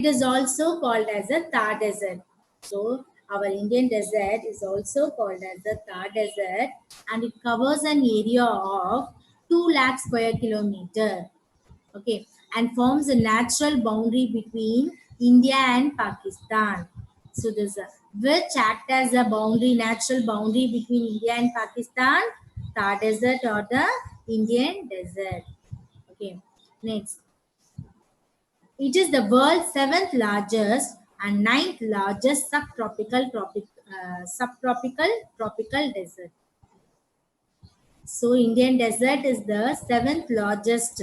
It is also called as a Thar Desert. So our Indian desert is also called as the Thar Desert, and it covers an area of 2 lakh square kilometer. Okay, and forms a natural boundary between India and Pakistan. So this which act as a boundary, natural boundary between India and Pakistan, Thar Desert or the Indian Desert. Okay, next. It is the world's seventh largest and ninth largest subtropical tropical desert. So Indian desert is the seventh largest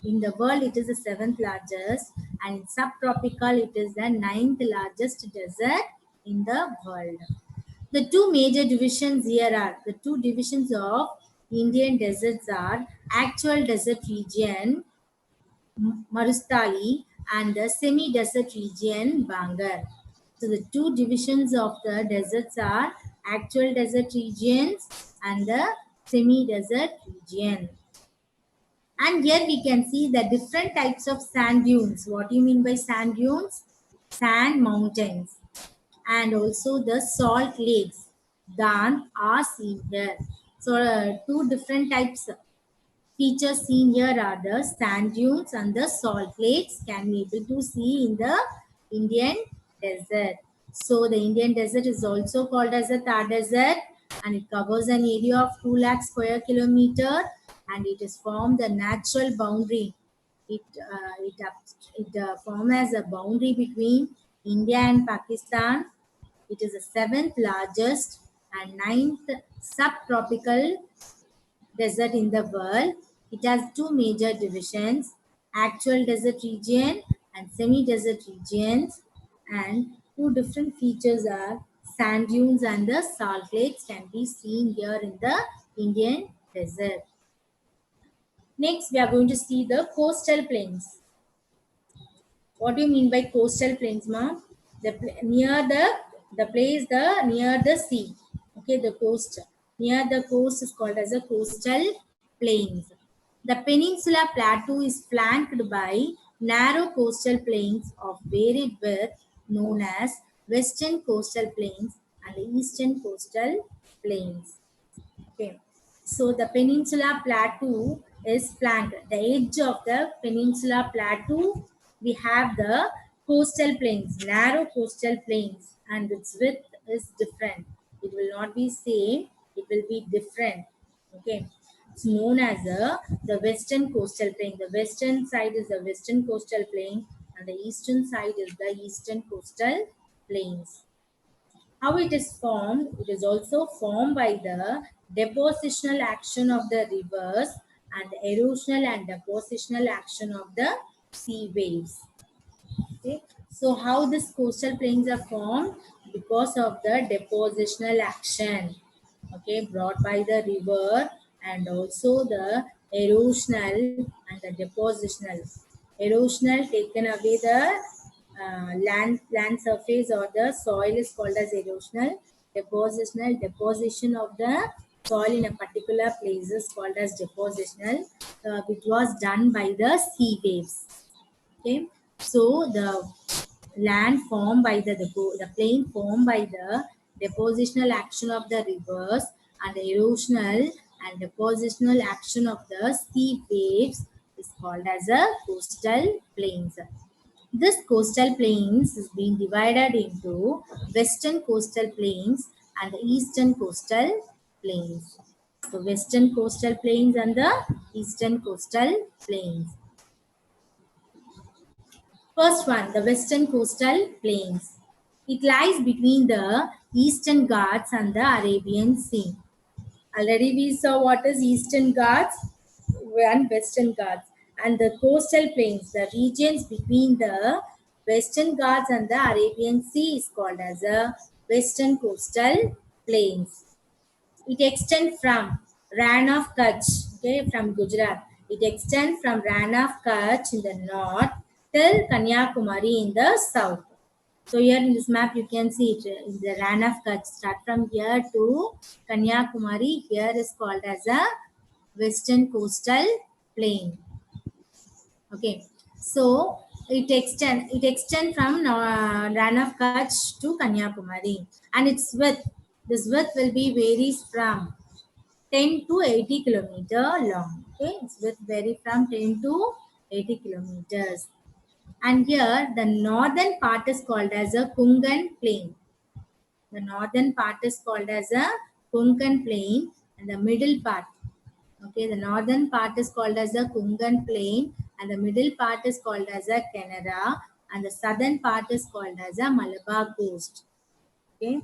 in the world. It is the seventh largest, and in subtropical it is the ninth largest desert in the world. The two major divisions here are the two divisions of Indian deserts are actual desert region Marustali and the semi-desert region Bangar. So the two divisions of the deserts are actual desert regions and the semi-desert region. And here we can see the different types of sand dunes. What do you mean by sand dunes? Sand mountains. And also the salt lakes. Dan are seen here. So two different types features seen here are the sand dunes and the salt lakes can be able to see in the Indian desert. So the Indian desert is also called as the Thar Desert, and it covers an area of 2 lakh square kilometer, and it is formed a natural boundary. It forms as a boundary between India and Pakistan. It is the seventh largest and ninth subtropical desert in the world. It has two major divisions, actual desert region and semi-desert regions, and two different features are sand dunes and the salt lakes can be seen here in the Indian desert. Next, we are going to see the coastal plains. What do you mean by coastal plains, ma? Near the place near the sea. Okay, the coast near the coast is called as a coastal plains. The peninsula plateau is flanked by narrow coastal plains of varied width known as western coastal plains and the eastern coastal plains. Okay. So the peninsula plateau is flanked. The edge of the peninsula plateau, we have the coastal plains, narrow coastal plains, and its width is different. It will not be same, it will be different. Okay. It's known as the western coastal plain. The western side is the western coastal plain, and the eastern side is the eastern coastal plains. How it is formed? It is also formed by the depositional action of the rivers and the erosional and depositional action of the sea waves. Okay. So how these coastal plains are formed? Because of the depositional action, okay, brought by the river, and also the erosional and the depositional. Erosional taken away the land surface or the soil is called as erosional. Depositional, deposition of the soil in a particular place is called as depositional, which was done by the sea waves. Okay, so the land formed by the plain formed by the depositional action of the rivers and the erosional and depositional action of the sea waves is called as a coastal plains. This coastal plains is being divided into western coastal plains and the eastern coastal plains. So western coastal plains and the eastern coastal plains. First one, the western coastal plains. It lies between the Eastern Ghats and the Arabian Sea. Already we saw what is Eastern Ghats and Western Ghats. And the coastal plains, the regions between the Western Ghats and the Arabian Sea is called as a Western Coastal Plains. It extends from Ran of Kutch, okay, from Gujarat. It extends from Ran of Kutch in the north till Kanyakumari in the south. So here in this map you can see it in the Ran of Kutch. Start from here to Kanyakumari. Here is called as a Western Coastal Plain. Okay, so it extend from Ran of Kutch to Kanyakumari, and its width will be varies from 10 to 80 kilometer long. Okay, its width vary from 10 to 80 kilometers. And here the northern part is called as a Kungan plain. The northern part is called as a Kungan plain, and the middle part, okay, the northern part is called as a Kungan plain, and the middle part is called as a Canara, and the southern part is called as a Malabar coast. Okay,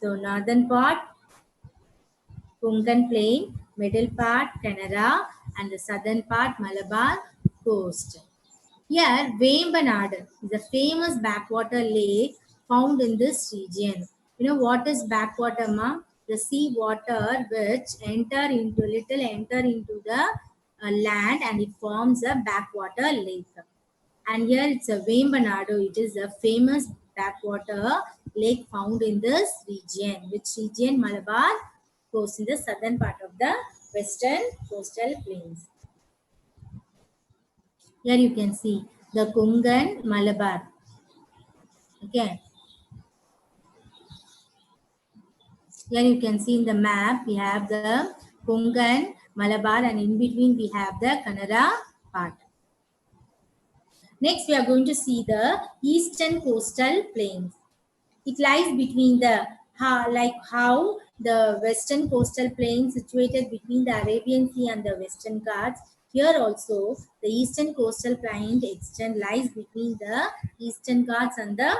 so northern part Konkan plain, middle part Canara, and the southern part Malabar coast. Here, Vembanad is a famous backwater lake found in this region. You know what is backwater, ma? The sea water which enter into the land, and it forms a backwater lake. And here it's a Vembanadu. It is a famous backwater lake found in this region. Which region? Malabar coast, in the southern part of the western coastal plains. Here you can see the Kungan Malabar. Okay. Here you can see in the map we have the Kungan Malabar, and in between we have the Kannada part. Next we are going to see the eastern coastal plains. It lies between the how the western coastal plain situated between the Arabian Sea and the Western Ghats. Here also the eastern coastal plain lies between the Eastern Ghats and the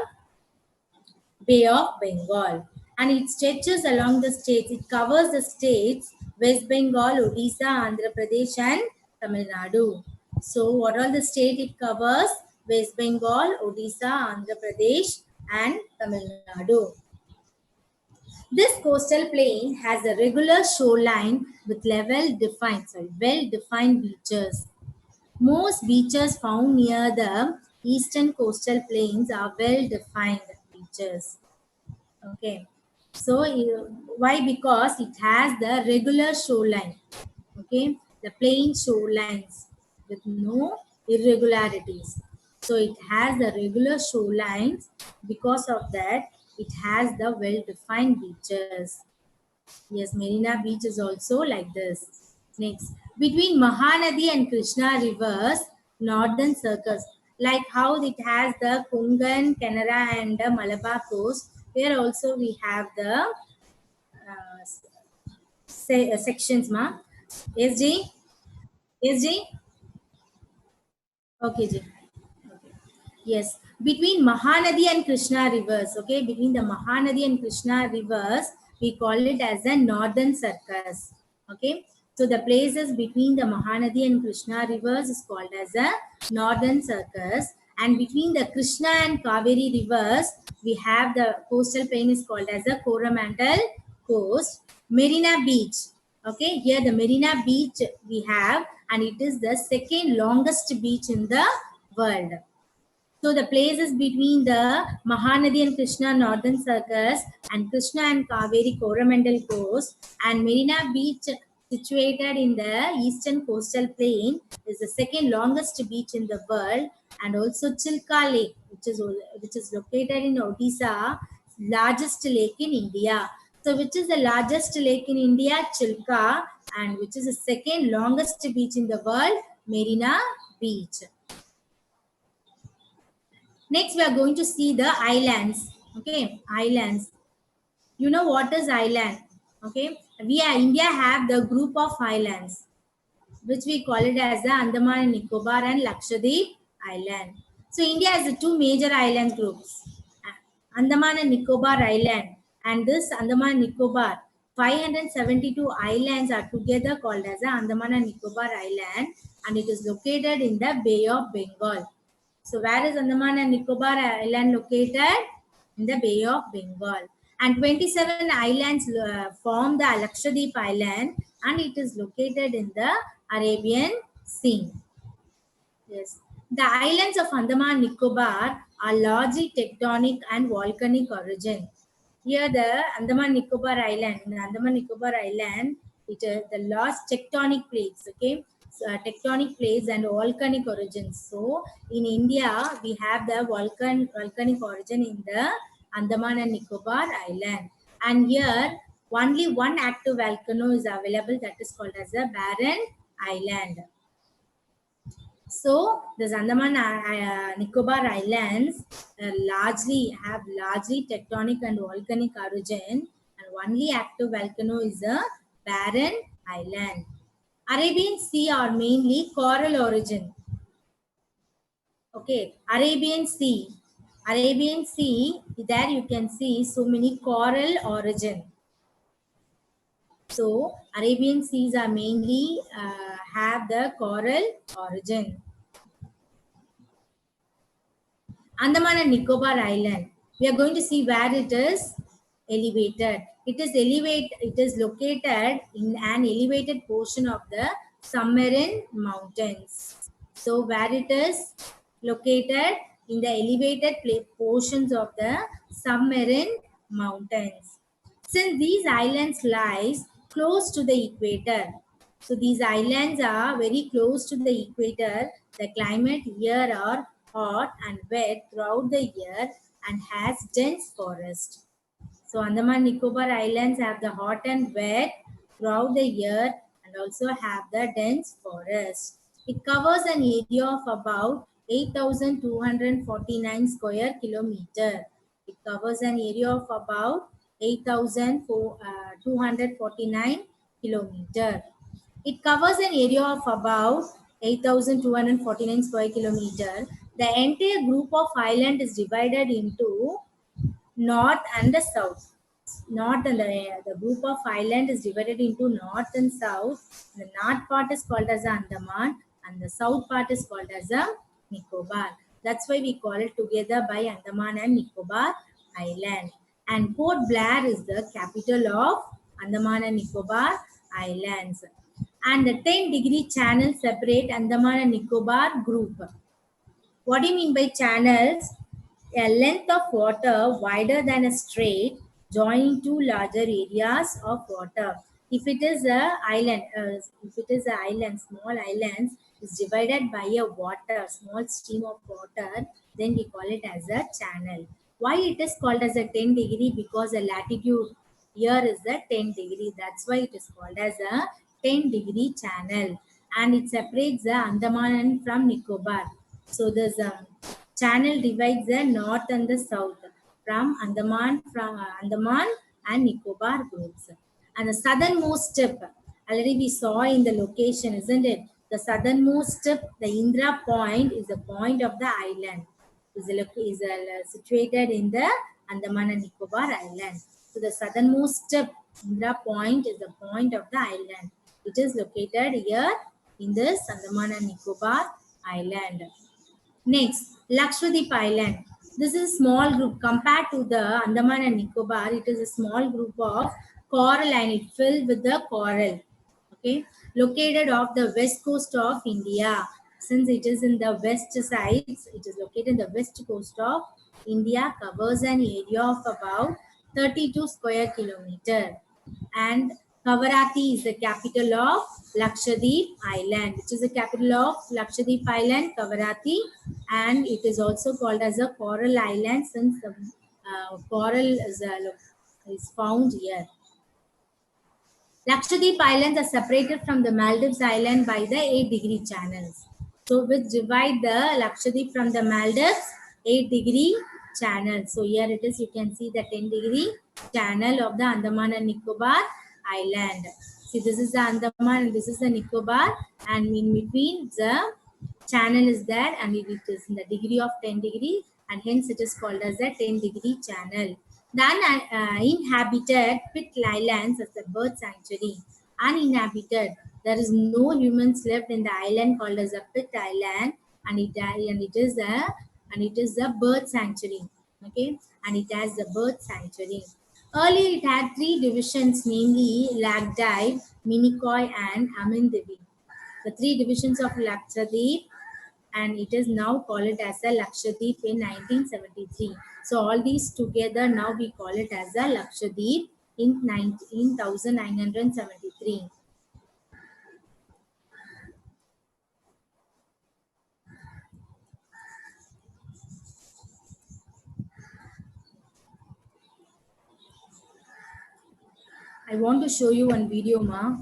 Bay of Bengal, and it stretches along the states. It covers the states West Bengal, Odisha, Andhra Pradesh, and Tamil Nadu. So, what are the state it covers? West Bengal, Odisha, Andhra Pradesh, and Tamil Nadu. This coastal plain has a regular shoreline with well-defined beaches. Most beaches found near the eastern coastal plains are well-defined beaches. Okay. So why? Because it has the regular shoreline. Okay. The plain shorelines with no irregularities. So it has the regular shorelines. Because of that, it has the well-defined beaches. Yes, Marina Beach is also like this. Next, between Mahanadi and Krishna rivers, northern circles, like how it has the Kungan, Canara, and the Malabar coast. Here also we have the sections, ma. SG, SG. Okay, Ji. Yes, between Mahanadi and Krishna rivers, okay, between the Mahanadi and Krishna rivers, we call it as a northern circus, okay. So the places between the Mahanadi and Krishna rivers is called as a northern circus, and between the Krishna and Kaveri rivers, we have the coastal plain is called as a Coromandel coast. Marina Beach, okay, here the Marina Beach we have, and it is the second longest beach in the world. So the places between the Mahanadi and Krishna Northern Circus and Krishna and Kaveri Coromandel Coast and Marina Beach situated in the eastern coastal plain is the second longest beach in the world, and also Chilka Lake, which is located in Odisha, largest lake in India. So which is the largest lake in India? Chilka, and which is the second longest beach in the world? Marina Beach. Next, we are going to see the islands. Okay, islands. You know what is island? Okay, India have the group of islands, which we call it as the Andaman and Nicobar and Lakshadweep Island. So India has the two major island groups, Andaman and Nicobar Island, and this Andaman and Nicobar. 572 islands are together called as the Andaman and Nicobar Island, and it is located in the Bay of Bengal. So where is Andaman and Nicobar Island located? In the Bay of Bengal. And 27 islands form the Lakshadweep Island, and it is located in the Arabian Sea. Yes. The islands of Andaman and Nicobar are largely tectonic and volcanic origin. Here the Andaman Nicobar Island, in the Andaman Nicobar Island, it is the large tectonic plates, okay. tectonic plates and volcanic origins. So in India, we have the volcanic origin in the Andaman and Nicobar Island. And here, only one active volcano is available, that is called as a barren island. So the Andaman Nicobar Islands largely tectonic and volcanic origin, and only active volcano is a barren island. Arabian Sea are mainly coral origin. Okay, Arabian Sea. Arabian Sea, there you can see so many coral origin. So Arabian Seas are mainly have the coral origin. Andaman and Nicobar Island. We are going to see where it is elevated. It is located in an elevated portion of the submarine mountains. So where it is located in the elevated portions of the submarine mountains. Since these islands lies close to the equator, so these islands are very close to the equator. The climate here are hot and wet throughout the year and has dense forest. So Andaman Nicobar Islands have the hot and wet throughout the year and also have the dense forest. It covers an area of about 8,249 square kilometer. It covers an area of about 8,249 kilometer. It covers an area of about 8,249 square kilometer. The entire group of island is divided into north and the south. North and the group of island is divided into north and south. The north part is called as Andaman and the south part is called as a Nicobar. That's why we call it together by Andaman and Nicobar Island. And Port Blair is the capital of Andaman and Nicobar Islands. And the 10-degree channel separate Andaman and Nicobar group. What do you mean by channels? A length of water wider than a strait joining two larger areas of water. If it is a island, small islands is divided by a small stream of water, then we call it as a channel. Why it is called as a 10-degree? Because the latitude here is a 10-degree. That's why it is called as a 10-degree channel. And it separates the Andaman from Nicobar. So this channel divides the north and the south from Andaman and Nicobar groups. And the southernmost tip, already we saw in the location, isn't it? The southernmost tip, the Indra Point, is the point of the island. Is situated in the Andaman and Nicobar Island. So the southernmost tip, Indra Point, is the point of the island. It is located here in this Andaman and Nicobar Island. Next, Lakshadweep Island. This is a small group compared to the Andaman and Nicobar. It is a small group of coral and it filled with the coral. Okay, located off the west coast of India. Since it is in the west side, it is located in the west coast of India. Covers an area of about 32 square kilometer, and Kavaratti is the capital of Lakshadweep Island, which is the capital of Lakshadweep Island, Kavaratti, and it is also called as a coral island since the coral is found here. Lakshadweep Islands are separated from the Maldives Island by the 8-degree channels. So which divide the Lakshadweep from the Maldives, 8-degree channel. So here it is, you can see the 10-degree channel of the Andaman and Nicobar Island. See, this is the Andaman and this is the Nicobar, and in between the channel is there and it is in the degree of 10 degree, and hence it is called as the 10-degree channel. The uninhabited Pit Islands as a bird sanctuary. Uninhabited, there is no humans left in the island called as a Pit Island, and it is a bird sanctuary. Okay, and it has the bird sanctuary. Earlier, it had 3 divisions, namely Lagdive, Minicoy, and Amindevi. The 3 divisions of Lakshadweep, and it is now called as a Lakshadweep in 1973. So all these together now we call it as a Lakshadweep in 1973. I want to show you one video, ma.